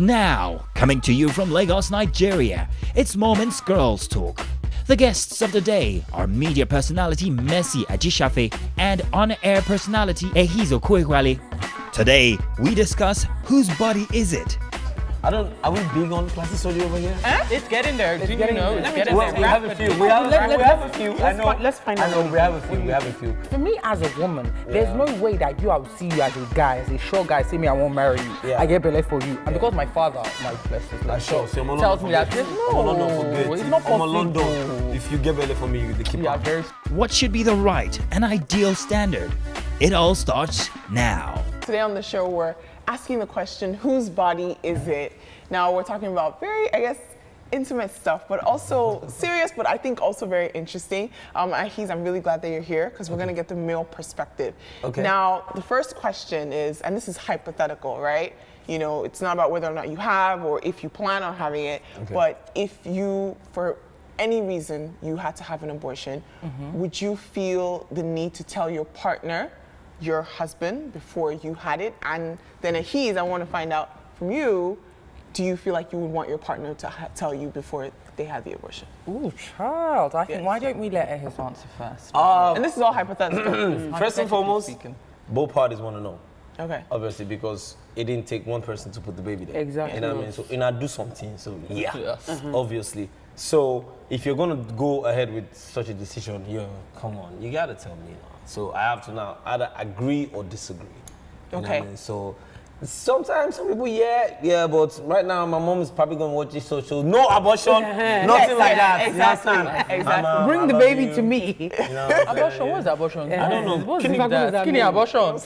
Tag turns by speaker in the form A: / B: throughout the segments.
A: Now, coming to you from Lagos, Nigeria, it's Moments Girls Talk. The guests of the day are media personality Mercy Ajisafe and on-air personality Ehiz Okoeguale. Today, we discuss whose body is it?
B: Are we big on plastic surgery over here?
C: It's getting there.
B: It's
C: Do
B: getting
C: you know?
B: there.
C: It's getting there.
B: We have a few. We have a few.
D: Let's find out.
B: I know we have a few. We have a few.
D: For me as a woman, there's no way that I will see you as a guy, as a short guy, say me, I won't marry you.
B: Yeah.
D: I get belay for you. And because my father, my blessed is like,
B: Sure. So
D: tells me that it's not possible.
B: London. If you get belly for me, you the keep
D: Yeah,
B: up.
D: very.
A: What should be the right and ideal standard? It all starts now.
E: Today on the show, we're asking the question, whose body is it? Now, we're talking about very, I guess, intimate stuff, but also serious, but I think also very interesting. Ehiz, I'm really glad that you're here because we're going to get the male perspective.
B: Okay.
E: Now, the first question is, and this is hypothetical, right? You know, it's not about whether or not you have or if you plan on having it, but if you, for any reason, you had to have an abortion, would you feel the need to tell your partner, your husband, before you had it? And then Ehiz, I want to find out from you, do you feel like you would want your partner to tell you before they had the abortion?
D: Ooh, child. I think,
E: Yes.
D: why don't we let Ehiz answer first?
E: And this is all hypothetical.
B: First and foremost,
D: Speaking.
B: both parties want to know.
E: Okay.
B: Obviously, because it didn't take one person to put the baby there.
D: Exactly.
B: You know what I mean? So, I do something. So, yeah,
D: Yes.
B: obviously. So, if you're going to go ahead with such a decision, come on, you got to tell me now. So, I have to now either agree or disagree. You know what I
E: Okay.
B: mean? So, sometimes some people, but right now my mom is probably going to watch this social. No abortion, nothing like that.
E: Exactly.
B: You understand?
E: Exactly.
D: Bring the baby to me.
B: You know what I'm
D: Abortion?
B: saying?
D: What is abortion?
B: I don't know.
D: What's
B: Skinny-
D: that? Skinny abortion?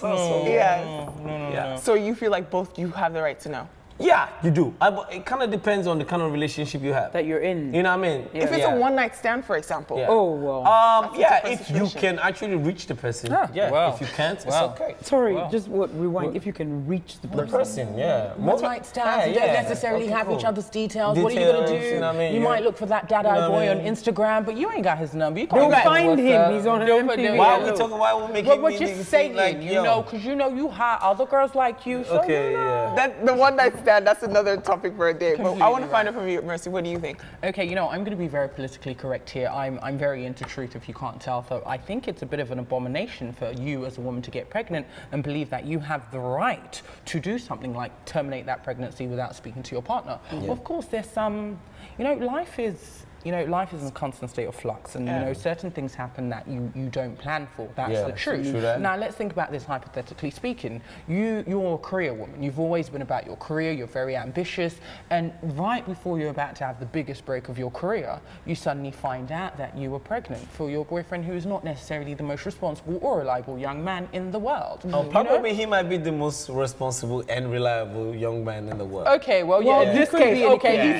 E: Yeah.
B: Yeah.
E: So you feel like both you have the right to know?
B: Yeah, you do. But it kind of depends on the kind of relationship you have.
D: That you're in.
B: You know what I mean?
E: If it's a one-night stand, for example.
B: Yeah.
D: Oh, well.
E: That's a different
B: if you
E: situation.
B: can actually reach the person. Yeah.
D: Wow.
B: If you can't, it's
D: Wow.
B: okay.
D: Sorry, just rewind. If you can reach the
B: The
D: person.
B: person, yeah.
C: One-night stands, you don't necessarily have each other's details. What are you going to do?
B: You know what I mean?
C: You
B: Yeah.
C: might look for that dad-eye
B: You know what
C: boy
B: I
C: on
B: mean?
C: Instagram, but you ain't got his number. You can't
D: They'll
C: get
D: find
C: what's
D: him.
C: up.
D: He's on
C: They'll
D: MTV.
C: put-
B: Why are
C: yeah.
B: we talking? Why are we making
D: But we're
B: me
D: just
B: think
D: saying,
B: like,
D: you know, because you know you have other girls like you. So
B: Okay,
D: you know.
B: yeah.
E: That the one-night stand, that's another topic for a day. But I want to find out from you, Mercy. What do you think?
C: Okay, you know, I'm going to be very politically correct here. I'm very into truth, if you can't tell. So I think it's a bit of an abomination for you as a woman to get pregnant and believe that you have the right to do something like terminate that pregnancy without speaking to your partner. Of course, there's some, life is in a constant state of flux, and certain things happen that you don't plan for. That's the truth.
B: True that.
C: Now let's think about this hypothetically speaking. You're a career woman. You've always been about your career. You're very ambitious, and right before you're about to have the biggest break of your career, you suddenly find out that you were pregnant for your boyfriend, who is not necessarily the most responsible or reliable young man in the world.
B: Probably he might be the most responsible and reliable young man in the world.
C: Okay, well, in this case,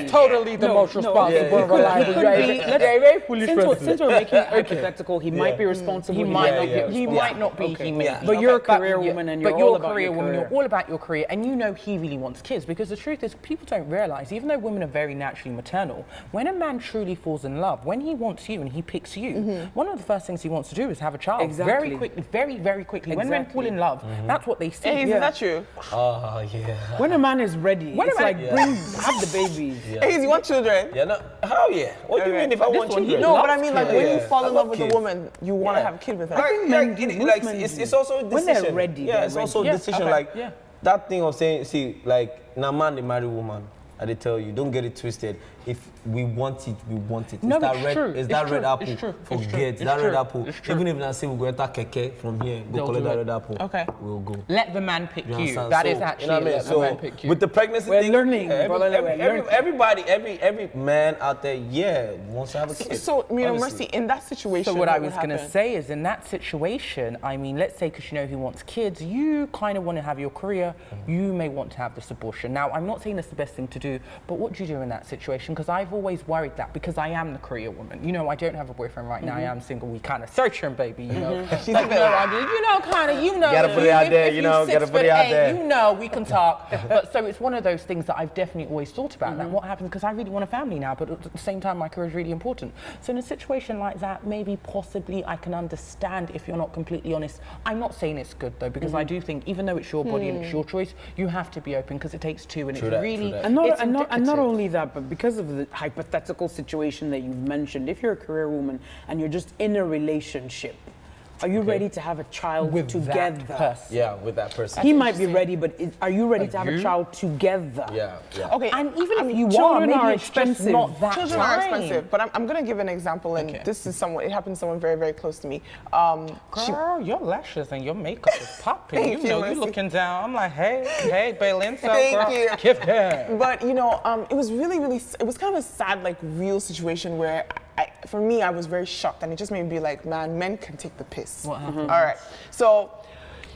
C: he's totally the most responsible and reliable. Very foolish person.
D: Since we're making it hypothetical, he might be responsible.
C: He might not be. He may.
D: But you're a career woman and you're all about
C: career
D: your
C: woman.
D: career.
C: You're all about your career, and you know he really wants kids, because the truth is, people don't realize, even though women are very naturally maternal, when a man truly falls in love, when he wants you and he picks you, one of the first things he wants to do is have a child.
D: Exactly.
C: Very quickly, very quickly. When men fall in love, that's what they see.
E: Hey, is that true?
B: Oh, yeah.
D: When a man is ready,
C: When a
D: it's
C: man-
D: like, have the babies.
E: Hey, you want children?
B: Yeah, no, hell yeah. What do you mean if I want children?
E: No, but I mean, like, when you
B: Yeah.
E: fall
B: I
E: in
B: love
E: love with a
B: kids.
E: woman, you want to have a kid with her.
B: It's also a decision.
D: When they're ready,
B: Yeah,
D: they're
B: it's also a
D: ready.
B: decision.
C: okay,
B: Like,
C: yeah.
B: that thing of saying, see, like, now man, they marry woman. I did tell you, don't get it twisted. If we want it, we want it.
C: No,
B: It's that
C: it's
B: red,
C: true.
B: It's
C: It's
B: that
C: true.
B: red apple.
C: It's true.
B: Forget
C: It's true.
B: that
C: It's
B: red
C: true.
B: apple.
C: It's true.
B: Even if I say we go enter keke from here, go
C: They'll
B: collect
C: do
B: that
C: it.
B: red apple.
E: Okay.
B: We'll go.
C: Let the man pick you.
B: understand?
C: That
B: So,
C: is actually
B: you know what I mean?
C: let the
B: So
C: man pick you.
B: with the pregnancy
D: We're
B: thing,
D: learning, brother, we're learning.
B: everybody, every man out there, wants to have a kid.
E: So,
B: Obviously.
E: Mercy, in that situation,
C: So what I was
E: going
C: going to say is, in that situation, I mean, let's say, because you know he wants kids, you kind of want to have your career, you may want to have this abortion. Now, I'm not saying it's the best thing to do. But what do you do in that situation? Because I've always worried that, because I am the career woman. You know, I don't have a boyfriend right now. I am single. We kind of searching, baby. You know,
E: She's
C: like, kind of, you know.
B: Gotta put it out there, you know, gotta put it out there.
C: You know, we can talk. But so it's one of those things that I've definitely always thought about. Like, what happens? Because I really want a family now, but at the same time, my career is really important. So in a situation like that, maybe possibly I can understand if you're not completely honest. I'm not saying it's good though, because I do think even though it's your body and it's your choice, you have to be open, because it takes two, and
B: True
C: it's
B: that,
C: really
B: true that.
D: And not only that, but because of the hypothetical situation that you've mentioned, if you're a career woman and you're just in a relationship, are you ready to have a child
C: with
D: together?
C: that person.
B: Yeah, with that person.
D: He might be ready, but are you ready to have a child together?
B: Yeah, yeah.
E: Okay,
C: And even if you
D: children
C: are,
D: are
C: maybe it's just
D: expensive.
C: not that
E: children
C: time.
E: are expensive, but I'm going to give an example, and this is it happened to someone very, very close to me.
C: Girl, your lashes and your makeup is popping.
E: Thank
C: you know,
E: you,
C: you
E: Mercy.
C: looking down. I'm like, hey, Bailin,
E: Thank you.
C: Give that.
E: But you know, it was really, really, it was kind of a sad, like, real situation where for me, I was very shocked, and it just made me be like, man, men can take the piss.
C: What happened?
E: All right, so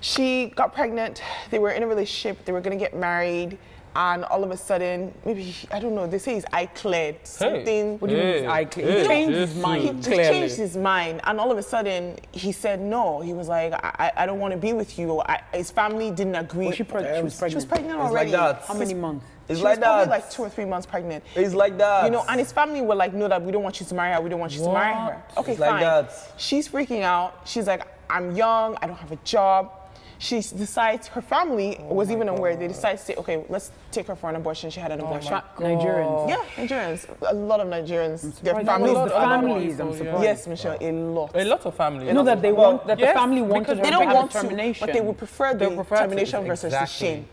E: she got pregnant. They were in a relationship. They were gonna get married, and all of a sudden, maybe I don't know. They say his eye cleared. Something.
D: What do you mean his eye clear? He changed his mind.
E: He just
D: clearly.
E: changed his mind, and all of a sudden he said no. He was like, I don't want to be with you. His family didn't agree.
D: Was she pregnant? She was pregnant.
E: She was pregnant
B: It's
E: already.
B: like that.
D: How many months?
B: It's
E: She
B: like
E: was probably
B: that.
E: like 2 or 3 months pregnant.
B: It's like that.
E: You know, and his family were like, no, that we don't want you to marry her. We don't want you to marry her. Okay,
B: It's like
E: fine.
B: that.
E: She's freaking out. She's like, I'm young. I don't have a job. She decides, her family was even aware. They decided to say, okay, let's take her for an abortion. She had an abortion.
D: Nigerians.
E: Yeah, Nigerians. A lot of Nigerians. Their
D: Surprised.
E: families.
D: No, the families, I'm surprised.
E: Yes, Michelle, a lot.
C: A lot of families.
D: You know that they want that the
C: Yes,
D: family wanted
C: because
D: her
E: They
D: to
E: don't
D: have
E: want
D: a termination.
E: to, but they would prefer the termination versus the
C: exactly.
E: shame.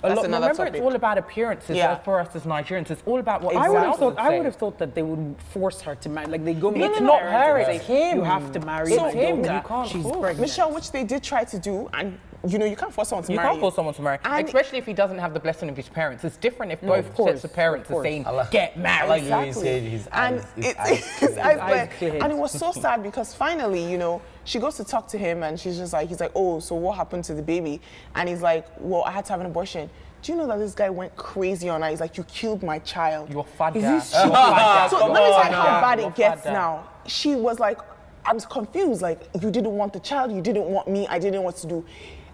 C: A
E: That's
C: lot,
E: another
C: remember,
E: topic.
C: it's all about appearances.
E: Yeah.
C: For us as Nigerians, it's all about what
E: I
D: I would
C: everyone
D: have
C: else
D: thought. I
C: say.
D: would have thought that they would force her to marry. Like they go meet
C: it's
D: her
C: not
D: parents
C: her,
D: and
C: it's
D: say,
C: him.
D: You have to marry
C: It's
D: my
C: him,
D: daughter.
C: you can't
D: She's
C: force.
D: pregnant.
E: Michelle, which they did try to do, and you know, you can't force someone to
C: You
E: marry
C: can't force someone to marry,
E: And-
C: especially if he doesn't have the blessing of his parents. It's different if both
D: of course,
C: sets of parents
D: of
C: are saying,
D: course.
C: get married.
B: I like you
E: Exactly.
B: said his
E: And
B: eyes. His
E: it,
B: eyes.
E: his eyes
D: eyes
E: cleared.
D: cleared.
E: And it was so sad because finally, you know, she goes to talk to him and she's just like, he's like, oh, so what happened to the baby? And he's like, well, I had to have an abortion. Do you know that this guy went crazy on her? He's like, you killed my child.
C: Your father.
E: So let me tell you how bad it gets now. She was like, I'm confused. Like, you didn't want the child, you didn't want me, I didn't know what to do.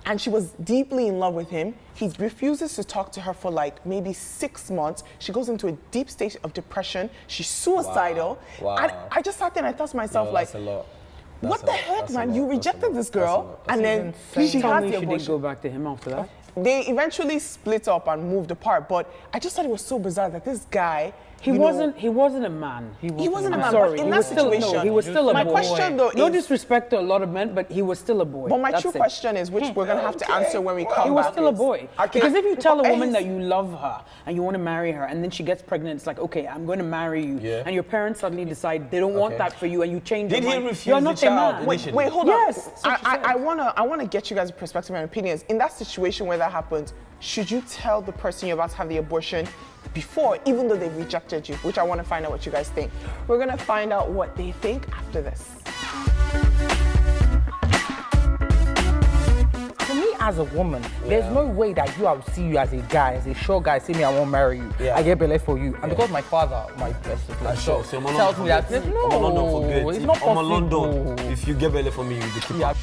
E: And she was deeply in love with him. He refuses to talk to her for like maybe 6 months. She goes into a deep state of depression. She's suicidal.
B: Wow.
E: And I just sat there and I thought to myself,
B: No,
E: like,
B: that's a lot.
E: what
B: That's
E: the
B: a lot.
E: heck,
B: That's a
E: man?
B: lot.
E: You
B: That's a
E: rejected
B: lot.
E: this
B: That's a
E: girl,
B: lot.
E: and then she
D: Tell
E: had
D: me
E: the
D: she did
E: abortion.
D: go back to him after that.
E: They eventually split up and moved apart, but I just thought it was so bizarre that this guy,
D: He
E: you know,
D: wasn't a man.
E: he wasn't a
D: I'm
E: man,
D: sorry.
E: but in
D: he
E: that
D: was still,
E: situation,
D: no, he was still a
E: my
D: boy.
E: question though
D: No
E: is,
D: disrespect to a lot of men, but he was still a boy.
E: but my
D: That's
E: true
D: it.
E: question is, which we're gonna have to answer when we come
D: He was
E: back.
D: still a
E: is-
D: boy. Because if you tell a woman that you love her and you want to marry her, and then she gets pregnant, it's like, okay, I'm going to marry you,
B: Yeah.
D: and your parents suddenly decide they don't want
B: Okay.
D: that for you, and you change
B: Did
D: your
B: he
D: mind.
B: refuse
D: You're
B: the
D: not a
B: child
D: man.
B: initially?
E: Wait, hold
D: Yes,
E: on.
D: that's what she said.
E: I wanna get you guys' perspective and opinions. In that situation where that happens, should you tell the person you're about to have the abortion before, even though they rejected you? Which I want to find out what you guys think. We're gonna find out what they think after this.
C: For me as a woman, there's no way that I will see you as a guy, as a sure guy, see me, I won't marry you.
B: Yeah.
C: I get belay for you. And because my father, my blessed
B: Sure. So
C: tells me that, no,
B: I'm a London for good.
C: it's not
B: I'm a
C: possible.
B: London. If you get belly for me, you will keep
C: Yeah.
B: up.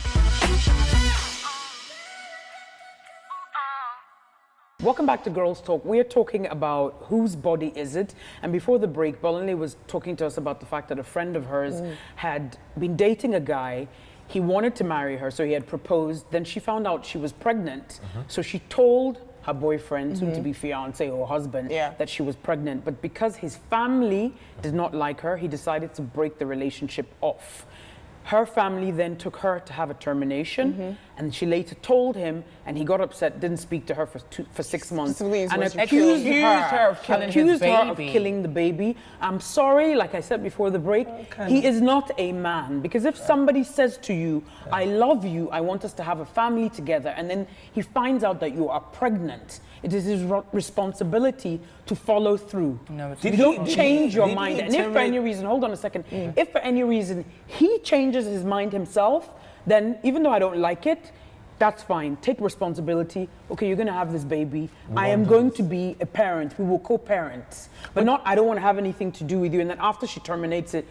D: Welcome back to Girls Talk. We're talking about whose body is it? And before the break, Bolanle was talking to us about the fact that a friend of hers had been dating a guy. He wanted to marry her, so he had proposed. Then she found out she was pregnant. So she told her boyfriend, soon to be fiance or husband, that she was pregnant. But because his family did not like her, he decided to break the relationship off. Her family then took her to have a termination, and she later told him, and he got upset, didn't speak to her for 6 months,
E: Please,
D: and
E: was
D: accused her
C: of killing his
D: accused her of
C: baby.
D: killing the baby. I'm sorry, like I said before the break, he is not a man. Because if somebody says to you, I love you, I want us to have a family together, and then he finds out that you are pregnant, it is his responsibility to follow through.
C: No, it's
D: You
C: not.
D: don't change your
B: did he
D: mind. And if for
B: terminate-
D: any reason, hold on a second, if for any reason he changes his mind himself, then even though I don't like it, That's fine. Take responsibility. Okay, you're going to have this baby. I am going to be a parent. We will co-parent. But not, I don't want to have anything to do with you. And then after she terminates it,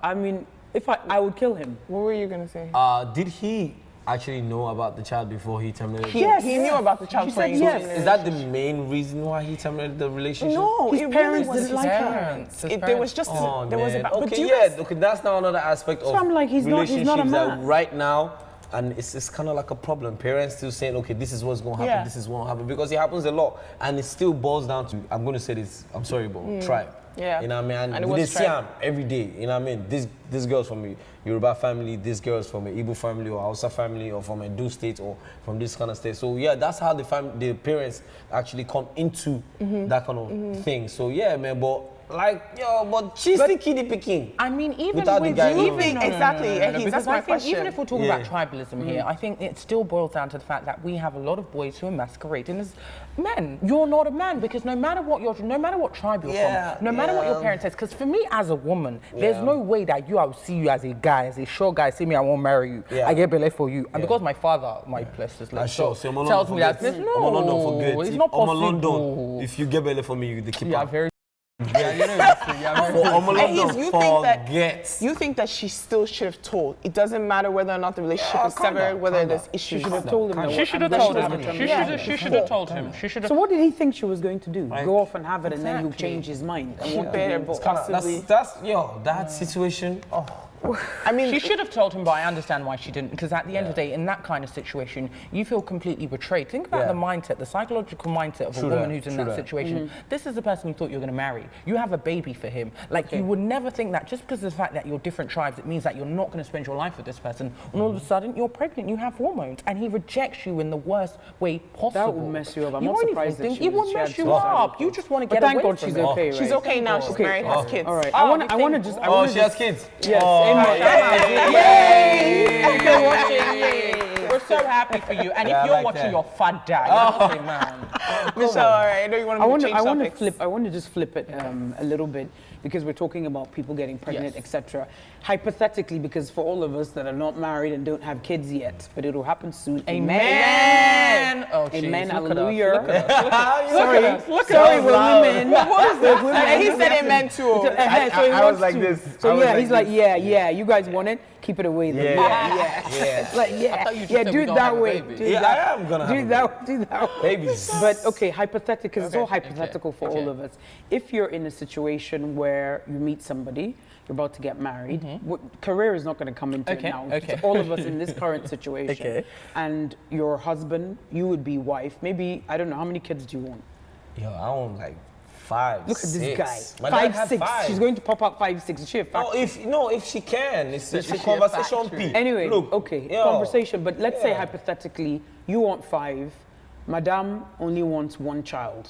D: I mean, if I would kill him.
E: What were you going to say?
B: Did he actually know about the child before he terminated?
D: Yes.
E: He knew about the child
D: She said
E: playing.
D: yes.
B: Is that the main reason why he terminated the relationship?
E: No,
D: His
E: it
D: parents
E: really was
D: didn't like her.
C: Parents. His
E: There was just
B: Oh,
E: there was
B: man.
E: about. But
B: Okay,
E: do you
B: yeah,
E: guys,
B: okay, that's now another aspect of
D: I'm like, he's not a
B: relationships that
D: man.
B: right now, and it's kind of like a problem. Parents still saying, okay, this is what's going to happen,
E: Yeah.
B: this is what will happen, because it happens a lot, and it still boils down to, I'm going to say this, I'm sorry, but tribe.
E: Yeah.
B: You know what I mean?
E: And it
B: we
E: was
B: see
E: tribe.
B: them every day. You know what I mean? This girl's from a Yoruba family, this girl's from an Igbo family or Hausa family or from a Do state or from this kind of state. So yeah, that's how the parents actually come into that kind of thing. So yeah, man, but but she's still kiddie picking.
C: I mean, even
B: Without the
C: with
B: guy
C: you,
B: knowing.
E: Exactly, Ehiz,
C: because
E: that's my
C: I think even
E: question.
C: if we're talking
B: Yeah.
C: about tribalism here, I think it still boils down to the fact that we have a lot of boys who are masquerading as men. You're not a man because no matter what tribe you're from, no matter what your parents says, because for me as a woman, there's no way that I will see you as a guy, as a sure guy, see me, I won't marry you.
B: Yeah.
C: I get belay for you. And because my father, my blessed is like,
B: Sure.
C: so,
B: So
C: tells me that, no, it's not possible.
B: If you get belly for me, you the keeper.
C: Yeah, very. Yeah, you know,
E: Ehiz,
B: Forget.
E: you think that she still should have told. It doesn't matter whether or not the relationship is severed, whether there's issues.
D: She should have told him. that
C: She should have
D: I'm
C: told
D: going
C: him.
D: to
C: She should have told him. She should have.
D: So what did he think she was going to do? Go off and have it and then he'll change his mind and want to be involved.
E: Possibly.
B: That situation.
E: I mean,
C: She should have told him, but I understand why she didn't. Because at the end of the day, in that kind of situation, you feel completely betrayed. Think about the mindset, the psychological mindset of a woman who's in that situation. This is the person you thought you were going to marry. You have a baby for him. Like, you would never think that just because of the fact that you're different tribes, it means that you're not going to spend your life with this person. And all of a sudden, you're pregnant, you have hormones, and he rejects you in the worst way possible.
D: That would mess you up. I'm not
C: won't even
D: surprised that
C: think-
D: she
C: It
D: was-
C: would
D: she had
C: mess you
D: suicidal
C: up. You just want to
D: But
C: get
D: thank
C: away
D: God
C: from
D: she's
C: it.
D: okay, right?
E: she's okay now. She's married, has kids.
D: All right.
C: Oh,
D: I want to just. I wanna
B: She has
D: just-
B: kids.
D: Yes.
B: Oh,
D: Amen.
C: If you're watching, we're so happy for you. And
B: Yeah, I
C: if you're
B: like
C: watching
B: that.
C: your father, you're not a man.
E: Michelle, all right. I know you want to change topics.
D: I want to just flip it a little bit because we're talking about people getting pregnant,
C: Yes.
D: etc. Hypothetically, because for all of us that are not married and don't have kids yet, but it'll happen soon.
C: Amen. Oh, geez,
D: Amen.
C: look at us,
D: Hallelujah.
C: look at us.
D: Sorry,
C: Sorry,
D: we're women.
E: What is this? And he said amen too.
B: I was like this.
D: So yeah, he's like, yeah. You guys want it? Keep it away. Then.
B: Yeah.
D: It's like,
C: I thought you just
D: yeah.
C: said
D: Do
C: we
D: it
C: don't
D: that
C: have a
D: way.
C: baby.
D: Do it
B: Yeah,
D: that-
B: I am gonna
D: do
B: have a
D: that. Do that.
B: Babies.
D: But okay, hypothetical, because it's all
C: Okay,
D: hypothetical for
C: okay.
D: all of us. If you're in a situation where you meet somebody, you're about to get married, career is not going to come into
C: Okay,
D: it now.
C: okay.
D: It's all of us in this current situation.
C: Okay.
D: And your husband, you would be wife. Maybe, I don't know, how many kids do you want?
B: Yo, I want like 5,
D: Look at this
B: 6.
D: guy.
B: My dad had
D: 5'6".
B: 5.
D: She's going to pop up 5'6". Is she a fact?
B: If she can, it's a
C: she a
B: conversation
C: factory?
B: piece.
D: Anyway,
B: Look,
D: okay,
B: yo,
D: conversation. But let's say
B: yeah.
D: hypothetically, you want 5. Madame only wants 1 child.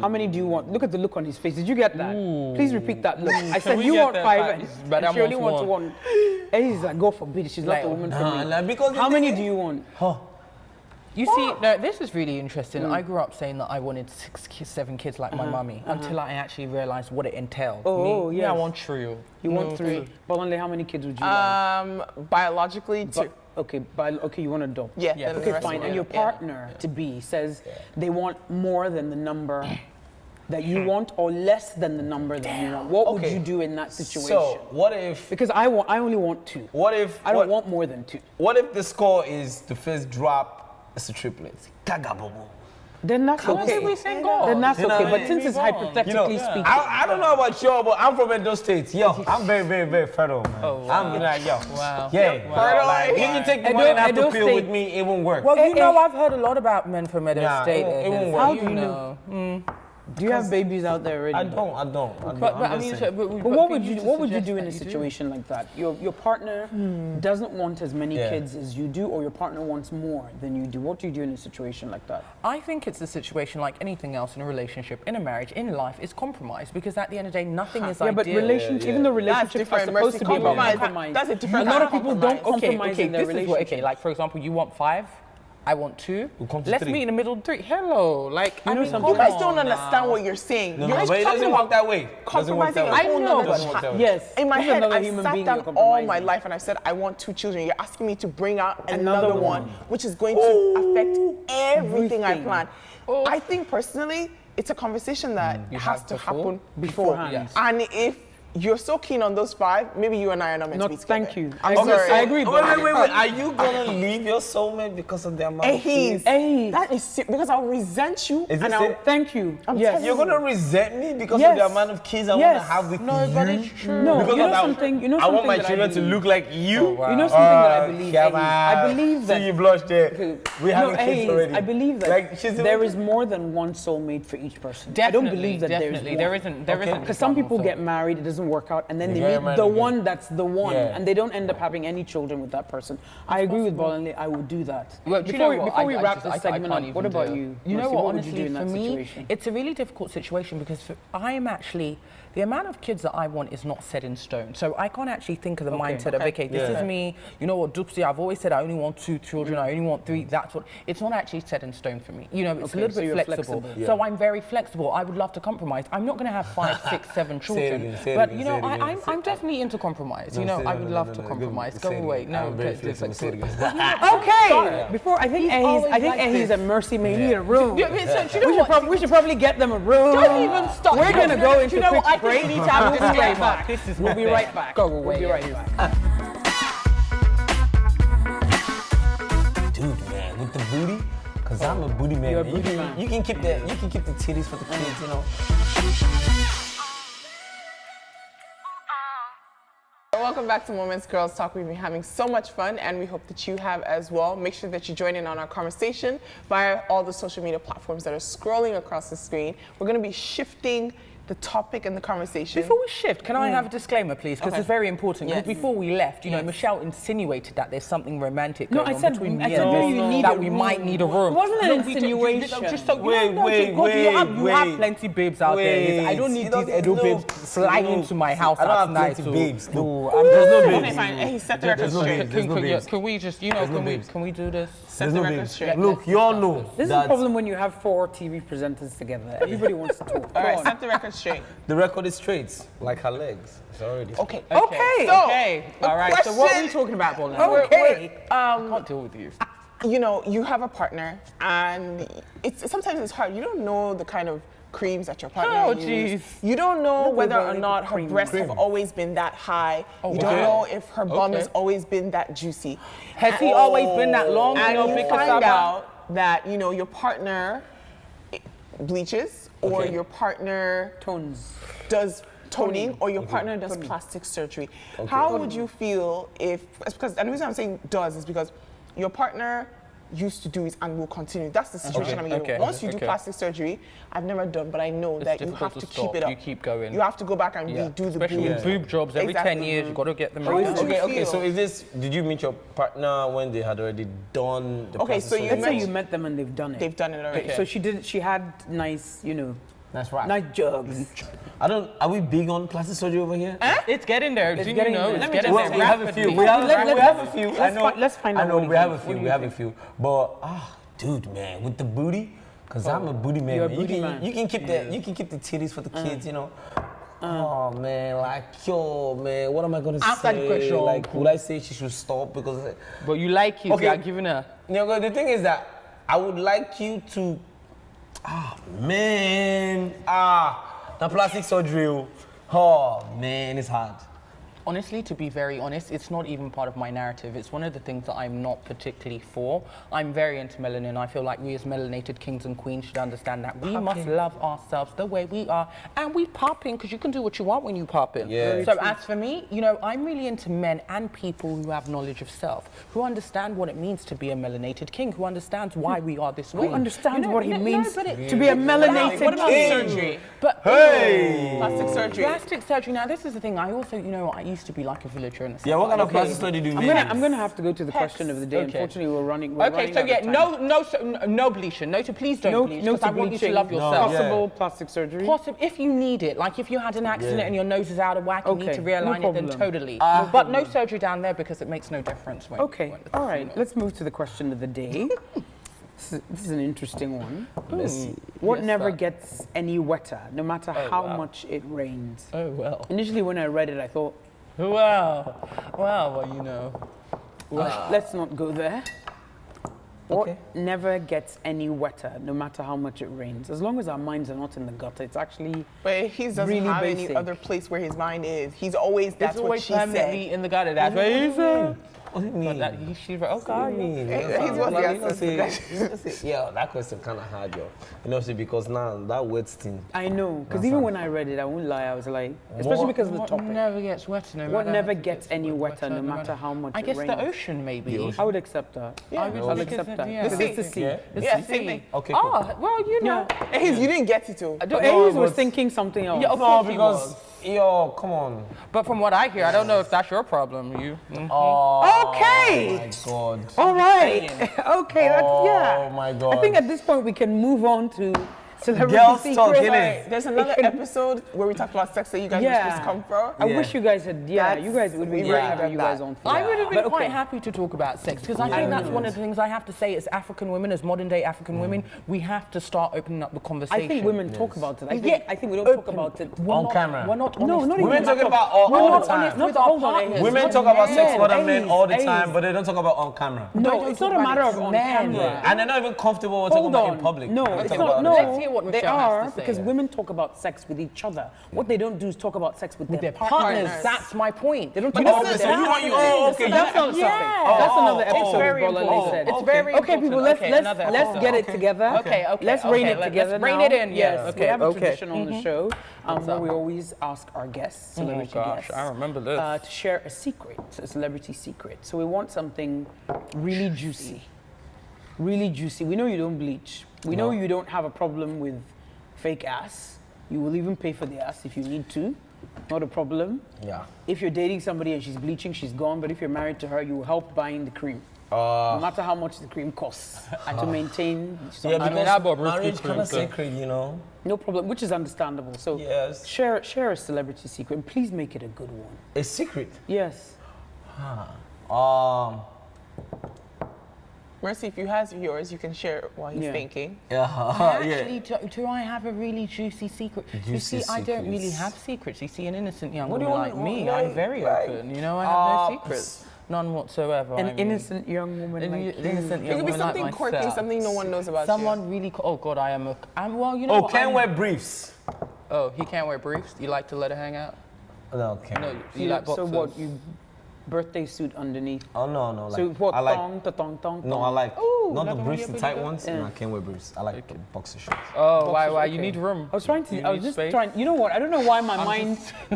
D: How many do you want? Look at the look on his face. Did you get that? Please repeat that look. I said
C: we
D: you
C: get
D: want
C: that
D: 5
C: fact?
D: and
C: Madame
D: she only
C: wants
D: wants 1. And he's like, God forbid, she's
C: Like,
D: not the woman for
B: nah,
D: me.
B: nah, because the
D: How
B: thing
D: many
B: is-
D: do you want?
C: You see, no, this is really interesting. I grew up saying that I wanted 7 kids like my mummy until I actually realized what it entailed.
D: Oh,
C: Me, I
D: yes.
C: want trio.
D: You want 3. But only how many kids would you like?
E: Biologically, too.
D: Okay, okay, you want to adopt.
E: Yeah.
C: Yeah.
E: then the
D: Okay,
E: rest
D: fine.
E: of
D: And
E: it,
D: your
E: yeah.
D: partner to be says they want more than the number that you want or less than the number that you want. What would
B: Okay.
D: you do in that situation?
B: So what if?
D: Because I only want 2.
B: What if?
D: I don't want more than 2.
B: What if the score is the first drop? It's a triplet. Kagabobo.
D: Then that's
C: When
D: okay.
C: did we say God?
D: Then that's
B: You know
D: okay.
B: what I
D: But
B: mean?
D: since it's
C: Move on.
D: hypothetically speaking,
B: I don't know about you, but I'm from Edo State. Yo, I'm very, very, very fertile, man.
C: Oh, wow.
B: I'm like, yo.
C: Wow.
B: Yeah.
E: Fertile.
B: Like, you can take the
D: Edo-
B: money and have
D: Edo
B: to peel
D: State-
B: with me, it won't work.
C: Well, you know, I've heard a lot about men from Edo
B: Nah,
C: State.
B: it won't
C: Ehiz.
B: work.
D: How do you know? Do you have babies out there already?
B: I don't.
C: But
B: I'm
C: I
B: just
C: mean,
B: saying.
D: But what would you do in a situation like that? Your partner doesn't want as many
B: Yeah.
D: kids as you do, or your partner wants more than you do. What do you do in a situation like that?
C: I think it's a situation like anything else in a relationship, in a marriage, in life, is compromise because at the end of the day, nothing is
D: Yeah, but
C: ideal.
D: even though relationships are
E: different.
D: supposed to be about
E: Compromise.
D: compromise.
E: That's a different
D: A lot
E: kind
D: of
E: of
D: people
E: compromise.
D: don't compromise in their
C: this is what,
D: relationship.
C: like for example, you want 5, I want 2.
B: We'll come to
C: Let's
B: 3.
C: meet in the middle 3. Hello, like I mean,
E: You guys don't understand what you're saying.
B: No,
E: You're
B: but it doesn't work that way.
E: compromising a
C: I
E: whole
C: know,
E: nother
C: but-
B: Doesn't work that way.
D: Yes.
E: In my
D: This is
E: head,
D: another
E: I've
D: human
E: sat
D: being
E: down
D: you're
E: all my
D: compromising.
E: life and I've said, I want 2 children. You're asking me to bring out
D: Another
E: another
D: one.
E: one, which is going to affect everything I
D: Everything.
E: plan. I think personally, it's a conversation that has
C: have
E: to
C: before?
E: happen
D: Beforehand.
C: Yes.
E: And if you're so keen on those 5, maybe you and I are not meant to be
D: Not,
E: together.
D: thank you.
E: I'm
D: I agree.
E: sorry.
D: I agree.
B: Wait. Are you gonna leave your soulmate because of the amount of
E: Ehiz,
B: kids?
E: that is because I'll resent you.
B: Is
E: and
B: this
E: I'll,
B: it?
D: Thank you.
E: I'm
D: Yes.
E: telling
B: You're gonna resent me because of
D: Yes.
B: the amount of kids I
D: Yes.
B: want to have with
C: No,
B: you?
C: but it's true.
D: No,
B: Because
D: you know
B: of that,
D: something. You know
B: I
D: something
B: want my
D: that
B: children to
D: believe.
B: look like you.
C: Oh, wow.
D: You know something that I believe.
B: come
D: Ehiz. I
B: on.
D: believe that.
B: See you blush there. We having
D: No,
B: kids
D: Ehiz,
B: already.
D: I believe that
B: Like, she's
D: there is more than one soulmate for each person. I don't believe that
C: definitely.
D: there's
C: There
D: one.
C: isn't. There isn't.
D: Because some
C: just one
D: people
C: soul.
D: get married, it doesn't work out, and then
B: They
D: they
B: get
D: meet
B: married
D: the
B: again.
D: one that's the one,
B: Yeah.
D: and they don't end up having any children with that person. I agree with Bolanle. I would do that.
C: Well, do you know what?
D: Before we
C: I
D: wrap
C: just-
D: this
C: I
D: segment
C: can't
D: up, what
C: even
D: about
C: do it.
D: you?
C: You know
D: Mercy?
C: what?
D: What would you
C: Honestly,
D: do in
C: for
D: that
C: me,
D: situation?
C: it's a really difficult situation because I am actually. The amount of kids that I want is not set in stone. So I can't actually think of the mindset of, okay, this is me. You know what, Dupsy, I've always said I only want 2 children, I only want 3. That's what, it's not actually set in stone for me. You know, it's a
D: Okay,
C: little
D: so
C: bit
D: you're
C: flexible.
D: flexible.
C: So I'm very flexible. I would love to compromise. I'm not going to have 5, 6, 7 children.
B: say it
C: But,
B: again,
C: you know,
B: say it again.
C: I'm definitely into compromise. You know, I would love to compromise. Go away. No,
B: I'm very
C: it's
B: flexible.
C: like-
B: Say it again.
D: Okay. Before I think
C: always
D: Ehiz
C: like
D: and
C: this.
D: Mercy may need a room.
C: Yeah, so, do you know what?
D: We should probably get them a room.
C: Don't even stop.
D: We're gonna go into
C: you know
D: quick
C: what? I think
D: break.
C: we need to have a
D: We'll be right
C: disclaimer.
D: back.
C: This is
D: We'll
C: not
D: be
C: fair.
D: right back.
C: Go away.
D: We'll be right back.
B: Dude, man, with the booty, cause I'm a booty man.
D: You're a
B: man.
D: booty man.
B: You can keep the titties for the kids, you know.
E: Welcome back to Moments Girls Talk. We've been having so much fun and we hope that you have as well. Make sure that you join in on our conversation via all the social media platforms that are scrolling across the screen. We're going to be shifting the topic and the conversation.
C: Before we shift, can I have a disclaimer, please? Because
E: Okay.
C: it's very important. Because
E: Yes.
C: before we left, you know,
E: Yes.
C: Michelle insinuated that there's something romantic
D: No,
C: going
D: I
C: on
D: said-
C: between
D: I
C: me
D: said
C: and
D: maybe
C: this,
D: you need
C: that
D: a
C: we
D: room.
C: might need a room.
D: It wasn't an
C: No, we
D: insinuation.
C: just so,
B: Wait,
C: no,
B: wait,
C: God, you have
B: wait.
C: plenty babes out there. I don't
B: Wait.
C: need these Edo babes flying into my house
B: I don't
C: at
B: have
C: night.
B: plenty babes.
C: No,
B: No.
C: I'm
B: There's no
E: Okay,
B: babes.
E: fine. He set the record
B: There's no
E: straight.
B: babes. There's no babes.
C: Can we just, you know,
B: There's no babes.
C: can we do this?
E: Set
B: There's
E: the
B: no
E: record
B: babes.
E: straight.
B: Look, you all know
D: This is the
B: that
D: problem when you have 4 TV presenters together. Everybody wants to talk.
E: All
D: Go
E: right,
D: on.
E: set the record straight.
B: the record is straight, like her legs. It's already.
E: Okay.
D: Okay.
E: So,
C: Okay.
E: the
C: All right. So what are we
E: question-
C: talking about, Bolan?
D: Okay.
C: I can't deal with you.
E: You know, you have a partner and sometimes it's hard. You don't know the kind of creams that your partner
C: Oh,
E: uses.
C: jeez.
E: You don't know
D: What
E: whether
D: about
E: or not her
D: cream?
E: breasts have always been that high. You
C: wow.
E: don't know if her bum
C: Okay.
E: has always been that juicy.
C: Has he always been that long?
E: And
C: you know,
E: you
C: because
E: find out that, you know, your partner bleaches or
B: Okay.
E: your partner
D: Tones.
E: does toning or your partner does plastic surgery. How would you feel if, it's because, and the reason I'm saying does is because your partner used to do it and will continue. That's the situation I'm in.
C: Okay.
E: Once you do
C: Okay.
E: plastic surgery, I've never done, but I know that you
C: difficult
E: have
C: to
E: to keep
C: stop.
E: it up.
C: You keep going.
E: You have to go back and redo the
C: Especially
E: boob.
C: with boob jobs every 10
E: Exactly.
C: years, you got to get them
E: How would
C: removed.
E: you
B: Okay,
E: feel?
B: so is this, did you meet your partner when they had already done the
E: Okay,
B: plastic
E: so you
B: surgery?
D: Let's say
E: met-
D: you met them and they've done it.
E: They've done it already.
D: So she had nice, you know,
B: That's right.
D: nice jugs.
B: Are we big on plastic surgery over here?
C: It's getting there. Do you
D: getting
C: know?
D: there.
C: It's
D: Let me
C: getting
B: Well,
C: there.
B: we have a few. We have a few. I
D: let's
B: know.
D: let's find
B: I
D: out
B: know.
D: what
B: We
D: he
B: have a
D: thinks.
B: few.
D: What do
B: We
D: you
B: have a
D: think?
B: few. But dude, man, with the booty, because I'm a booty man.
D: You're a
B: man.
D: booty man.
B: You can keep the titties for the kids. You know. Oh man, like yo, man, what am I gonna
C: Answer
B: say?
C: the question,
B: Like,
C: uncle.
B: would I say she should stop because?
C: But you like it,
B: Okay.
C: you are giving her.
B: No, but the thing is that I would like you to. The plastic surgery. Oh man, it's hard.
C: Honestly, to be very honest, it's not even part of my narrative. It's one of the things that I'm not particularly for. I'm very into melanin. I feel like we as melanated kings and queens should understand that we must love ourselves the way we are. And we pop in because you can do what you want when you pop in.
B: Yeah.
C: So as for me, you know, I'm really into men and people who have knowledge of self, who understand what it means to be a melanated king, who understands why we are this way.
D: Who understands what he
C: no,
D: means
C: but it-
D: to be a melanated
E: What about
D: king?
E: surgery?
C: But
E: Plastic surgery.
C: plastic surgery. Now, this is the thing. I also, you know, I used to be like a villager in the
B: Yeah, what kind of
C: Okay.
B: plastic surgery do you
D: I'm gonna have to go to the question of the day.
C: Okay.
D: Unfortunately, we're running.
C: Okay, so
D: out
C: yeah,
D: of time.
C: no bleaching. No to please don't
D: no,
C: bleach
D: no
C: because I
D: to
C: want you to
D: bleaching.
C: love yourself.
B: Yeah.
D: Possible plastic surgery.
C: If you need it, like if you had an accident
B: Yeah.
C: and your nose is out of whack, you need
D: Okay,
C: to
D: no
C: realign it, then
D: problem.
C: totally. But no surgery down there because it makes no difference. When
D: Okay,
C: when-
D: all right. Let's move to the question of the day. This is an interesting one.
B: Messy.
D: What
C: Yes,
D: never
C: sir.
D: gets any wetter, no matter how much it rains?
C: Oh, well.
D: Initially, when I read it, I thought,
C: Well, you know.
D: let's not go there. What never gets any wetter, no matter how much it rains? As long as our minds are not in the gutter, it's actually
E: But he doesn't
D: really
E: have
D: basic.
E: any other place where his mind is. He's always, that's
C: It's
E: what
C: always
E: she said.
C: permanently in the gutter. That's what he said.
B: What do you mean?
C: But she's like, okay.
E: He's what the answer is.
B: Yeah, that question kind of hard, yo. You know, see, because now that words thing.
D: I know, because even when I read it, I won't lie, I was like, especially because of the
C: What
D: topic.
C: never gets wetter, no
D: What
C: matter-
D: never gets any wetter, no matter how much
C: I
D: it
C: guess
D: rains?
C: the ocean, maybe.
D: I would accept that.
C: I would
D: I'll
C: think
D: accept
C: it's
D: that.
C: yeah.
D: Because it's the sea.
B: Yeah.
E: Yeah, same thing.
B: Okay, cool.
C: Oh, well, you know.
E: Ehiz, you didn't get it too.
D: Ehiz was
B: but-
D: thinking something else.
C: Yeah, of
B: No,
C: course he
B: because,
C: was.
B: yo, come on.
C: But from what I hear, I don't know if that's your problem. You.
B: Oh,
D: Okay.
B: my God.
D: All right. Okay, that's, yeah.
B: Oh, my God.
D: I think at this point we can move on to celebrity
B: Girls
D: secrets.
B: talk, innit?
E: There's another episode where we talked about sex that you guys were supposed to come for.
D: I
B: Yeah.
D: wish you guys had, you guys would be
E: we
D: great
E: really
D: having
E: did
D: you
E: that.
D: guys on. For
C: I
D: that.
C: would have been
D: But
C: quite
D: okay.
C: happy to talk about sex because I think that's one of the things I have to say as African women, as modern day African women, we have to start opening up the conversation.
D: I think women talk about it. I think we don't talk about it.
C: We're
B: On
C: not-
B: camera.
C: We're not
D: No,
C: honest.
D: not
B: Women
D: even
B: talking
D: that.
B: about all
C: We're
B: the
C: not
B: time.
C: honest
D: Not
C: with our
D: hold on,
C: partners.
D: Ehiz.
B: Women
C: Not
B: talk about
C: men.
B: sex with other men all the
D: Ehiz.
B: time, but they don't talk about on camera.
D: No,
C: don't
D: it's
C: talk
D: not a
C: about
D: matter
C: it
D: of
C: to
D: on
C: men.
D: camera.
B: And they're not even comfortable with talking
D: Hold
B: about
D: on.
B: in public.
D: No,
B: They
D: it's
B: talk
D: not.
B: about
D: No,
C: Let's hear what
D: they
C: Michelle has
D: are
C: to say.
D: because women talk about sex with each other. What they don't do is talk about sex with
C: With their
D: their
C: partners.
E: partners.
C: That's my point.
D: They don't
B: But
D: talk
B: this
D: about
B: is-
D: their
B: so you want you- oh, okay.
D: That's not something. That's another
C: It's
D: episode.
C: very
D: as Bolale
C: important.
D: said.
C: It's very
D: Okay, people,
C: important.
D: let's
C: another
D: let's
C: episode.
D: get it together.
C: Okay.
D: Let's rein it
C: Let's
D: together
C: rein
D: now.
C: it in.
D: Yes,
C: Yeah.
D: we have a
C: Okay.
D: tradition on the show where
C: up?
D: we always ask our guests, celebrity guests,
C: I remember this.
D: to share a secret, a celebrity secret. So we want something really juicy. Really juicy. We know you don't bleach. We know you don't have a problem with fake ass. You will even pay for the ass if you need to. Not a problem.
B: Yeah.
D: If you're dating somebody and she's bleaching, she's gone. But if you're married to her, you will help buying the cream. No matter how much the cream costs to maintain.
B: Yeah,
C: I mean,
B: because
C: I bought risky
B: marriage kind
C: cream,
B: of
C: so-
B: sacred, you know.
D: No problem, which is understandable. So
B: Yes.
D: share a celebrity secret and please make it a good one.
B: A secret.
D: Yes.
E: Mercy, if you have yours, you can share it while he's
D: Yeah.
E: thinking.
C: Actually, do I have a really juicy secret? You
B: Juicy
C: see, I don't really
B: secrets.
C: have secrets. You see, an innocent young
B: What do
C: woman
B: you
C: like
B: want-
C: me,
B: like-
C: I'm very
B: like-
C: open. You know, I have no secrets. None whatsoever.
D: An
C: I mean.
D: innocent young woman
C: An
D: like you.
C: innocent
E: It
C: young
E: could be
C: woman like
E: something quirky,
C: myself.
E: something no one knows about
C: Someone really, oh God, I'm well, you know
B: Oh,
C: what,
B: can't
C: I'm-
B: wear briefs.
C: Oh, he can't wear briefs? You like to let her hang out?
B: No, can't.
C: No, you like
D: So
C: boxers?
D: what, you birthday suit underneath?
B: Oh no. Like,
D: So what,
B: I like.
D: thong, ta-tong.
B: No, I like not the
C: like
B: briefs,
C: when
B: the
C: you're
B: tight
C: really
B: ones. No, I can't wear briefs. I like the boxer shorts.
C: Oh, why?
D: okay.
C: You need room.
D: I was trying to,
C: You
D: I was
C: need
D: just
C: space.
D: trying, you know what, I don't know why my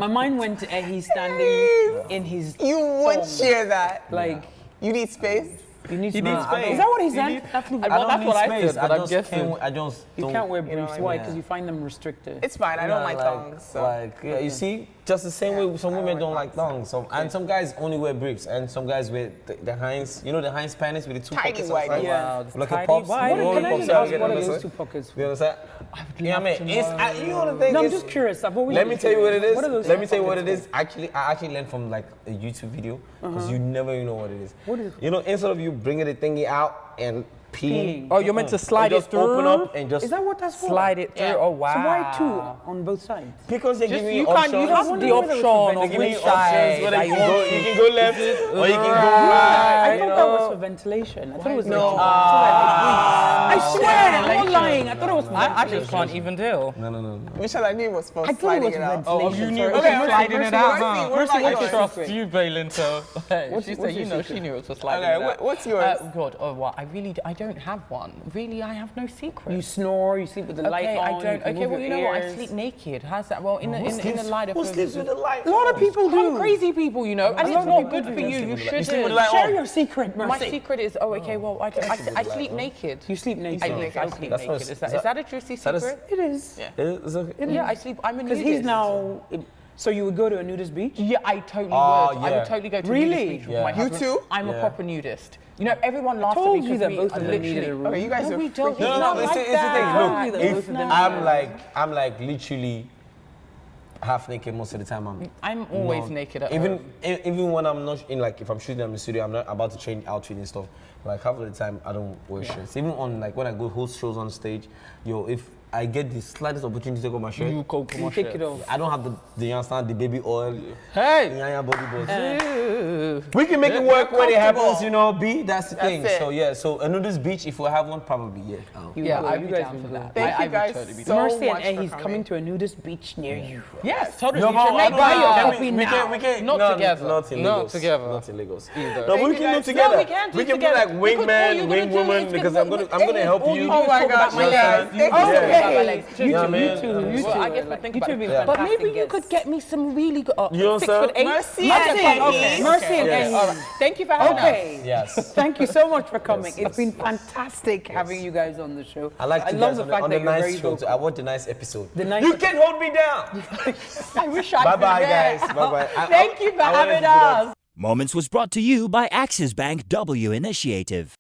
D: mind went to Ehiz standing in his
E: You would
D: thong.
E: share that.
D: Like,
E: You need space.
D: you need
C: He needs
D: space.
C: space.
D: Is that what he
C: He
D: said?
C: needs-
D: That's
C: Well,
B: don't
C: that's
B: need
C: what I
B: space.
C: said, but I'm
B: just
C: guessing.
B: can't. I just
D: You
B: don't.
D: can't wear
E: you know
D: briefs.
E: what I
D: Why?
B: mean?
D: Because you find them restricted.
E: It's fine. I don't like thongs. So.
B: Like, yeah, you see, just the same way some women don't like thongs. And some guys only wear briefs, and some guys wear the Heinz. You know the Heinz panties with the two
E: Tiny
B: pockets
E: white,
B: outside?
D: yeah.
C: Wow, this
B: Like a
C: tidy
B: pops.
C: white.
B: You know
D: Can I
B: pops
D: just
B: out,
D: ask
B: get
D: what are
B: them,
D: those
B: that's
D: two
B: it.
D: pockets?
B: You understand? You know what I mean? It's, you know the thing
D: No, I'm
B: is-
D: just curious. I've always
B: Let me tell you what it is.
D: What are those
B: Let me tell you what
D: pockets
B: it is. Actually, I actually learned from like a YouTube video because you never even know what it is.
D: What is it?
B: You know, instead of you bringing the thingy out and peeing.
C: Oh, you're meant to slide
B: you
C: it
B: just
C: through?
B: open up and just.
D: Is that what that's for?
C: Slide it through. Oh, wow.
D: So why two on both sides?
B: Because they
C: Just,
B: give
C: you
B: you
C: can't.
B: options.
C: You have the option
B: They
C: of
B: give you
C: which
B: options
C: side
B: whether
C: that
B: you
C: you
B: can go,
C: want
B: you
C: to.
B: can go left or you can go
D: I
B: right.
D: thought that was for ventilation. I thought it was
E: No.
D: I swear, I'm not lying. I thought it was for
C: I
D: ventilation.
C: just can't even deal.
B: No.
E: Michelle, I knew it was for
D: I thought it
E: sliding
D: was
E: it out.
D: ventilation.
C: you knew
D: Sorry.
C: it was sliding it out,
E: Mercy,
C: huh?
E: what about
C: I
E: yours?
C: trust you, Bailin. So
D: What's-
C: she
D: what's
C: said,
D: your
C: you know,
D: secret?
C: she knew it was sliding
E: Okay,
C: it out.
E: what's yours?
C: God, oh, what? I don't have one. Really, I have no secret.
D: You snore, you sleep with the light
C: Okay,
D: on.
C: I don't.
D: can
C: Okay,
D: move
C: well, you
D: your
C: know what? I
D: ears.
C: sleep naked. How's that? Well, in the
B: Who
C: light of
B: Who sleeps with the light?
D: A lot of people do.
C: Some crazy people, you know, and it's
D: lot of
C: not
D: people
C: good
D: do.
C: for you. You
B: You sleep with the
C: shouldn't.
B: light
D: Share
B: on.
D: your secret,
C: My
D: Mercy.
C: secret is, oh, okay, well, I sleep naked.
D: You sleep naked.
C: I sleep
B: That's
C: naked.
B: not-
C: Is that a juicy
B: that is-
C: secret?
D: It is.
B: It's okay.
C: Yeah, I sleep. I'm a
D: Because
C: nudist.
D: he's now. So you would go to a nudist beach?
C: Yeah, I totally
B: Oh,
C: would. I
B: yeah.
C: would totally go to
D: Really?
C: a nudist beach with
B: Yeah.
C: my
B: You
C: husband.
E: too?
C: I'm a
B: Yeah.
C: proper nudist. You know, everyone laughs at
D: told
C: me
D: you
C: because
D: that
C: we
D: both
C: are
D: of them
C: literally.
D: needed a room.
E: Okay, you guys
C: No,
E: are
C: we don't.
E: freaking-
B: No,
C: Not
B: it's
C: like
B: the thing.
C: that.
B: Look,
D: Both
B: if
D: of them
B: I'm like half naked most of the time.
C: I'm always naked at home.
B: Even when I'm not in, like, if I'm shooting in the studio, I'm not about to change outfit and stuff. Like, half of the time, I don't wear shirts. Even on, like, when I go host shows on stage, if I get the slightest opportunity to take off my shirt,
C: You go for my
D: Take
C: shirt.
D: it off.
B: I don't have the you understand, the baby oil,
C: Hey!
B: the yaya body butter. We can make it work when it happens, you know, B, that's the thing.
E: it.
B: So, yeah, so a nudist beach, if we have one, probably, yeah.
C: Yeah,
D: go,
C: I'd
D: you
C: be
D: guys
C: down
D: will
C: for
D: go.
C: that.
E: Thank
C: I
E: you
C: would
E: guys
C: totally be
E: so
C: down.
D: Mercy and
E: much for
D: Ehiz
E: coming.
D: coming to a nudist beach near you.
C: Yes, totally.
B: No,
C: You should
B: but
C: make
D: buy your
C: that.
D: copy now.
B: we can,
C: Not
B: no,
C: together.
B: Not in
C: Not
B: Lagos.
C: together.
B: Not in Lagos.
C: Either.
B: No, but we
E: you
B: can do
E: guys.
B: together.
C: No, we can do
B: we can
C: together.
B: be like
C: Because all
B: wingman,
C: you're gonna
B: wing
C: do
B: woman,
C: is
B: because
C: get-
B: I'm gonna help
C: all
B: you.
C: you do
E: Oh
C: is
E: my
C: talk
E: gosh,
C: about my
E: yes.
C: legs.
E: Thank you.
D: Okay.
C: You
B: Yeah,
C: too,
B: man.
C: you too.
D: You
C: Well, I
D: two.
C: guess
D: Like,
C: think
D: you two
C: about
D: be
C: it. But
D: fantastic
C: maybe you
D: guests.
C: could get me some really good.
B: You know what I'm
C: 6'8".
E: Mercy
C: Mercy,
E: and
C: okay.
E: Ehiz.
D: Mercy and
C: Okay,
D: Ehiz.
C: all right. Thank you for having us.
D: Okay.
B: Yes.
D: Thank you so much for coming.
B: Yes,
D: It's been
B: yes.
D: fantastic having you guys on the show.
B: I like you
D: love
B: guys
D: the
B: on
D: fact
B: the
D: that you're
B: nice
D: very
B: show.
D: vocal.
B: I want the nice episode.
D: The nice
B: You can hold me down.
C: I wish I'd
B: Bye
C: been
B: bye,
C: there.
B: guys. Bye bye.
C: Thank you for having us.
A: Moments was brought to you by Axis Bank W Initiative.